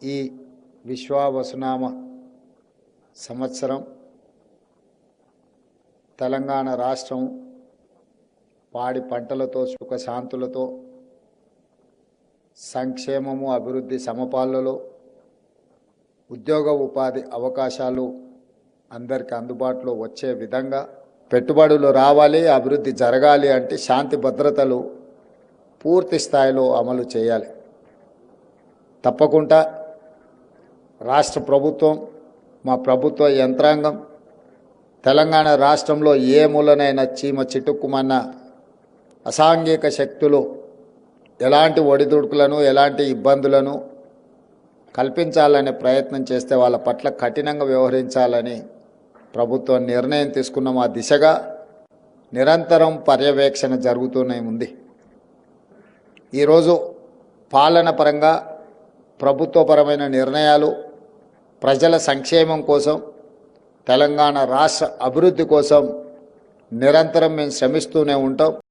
ఈ విశ్వావసునామ సంవత్సరం తెలంగాణ రాష్ట్రం పాడి పంటలతో సుఖశాంతులతో సంక్షేమము అభివృద్ధి సమపాలలో ఉద్యోగ ఉపాధి అవకాశాలు అందరికి అందుబాటులో వచ్చే విధంగా పెట్టుబడులు రావాలి, అభివృద్ధి జరగాలి అంటే శాంతి భద్రతలు పూర్తి స్థాయిలో అమలు చేయాలి. తప్పకుండా రాష్ట్ర ప్రభుత్వం, మా ప్రభుత్వ యంత్రాంగం తెలంగాణ రాష్ట్రంలో ఏ మూలనైనా చీమ చిటుక్కుమన్న అసాంఘిక శక్తులు ఎలాంటి ఒడిదుడుకులను ఎలాంటి ఇబ్బందులను కల్పించాలనే ప్రయత్నం చేస్తే వాళ్ళ పట్ల కఠినంగా వ్యవహరించాలని ప్రభుత్వం నిర్ణయం తీసుకున్న మా దిశగా నిరంతరం పర్యవేక్షణ జరుగుతూనే ఉంది. ఈరోజు పాలన పరంగా ప్రభుత్వపరమైన నిర్ణయాలు ప్రజల సంక్షేమం కోసం, తెలంగాణ రాష్ట్ర అభివృద్ధి కోసం నిరంతరం మేము శ్రమిస్తూనే ఉంటాం.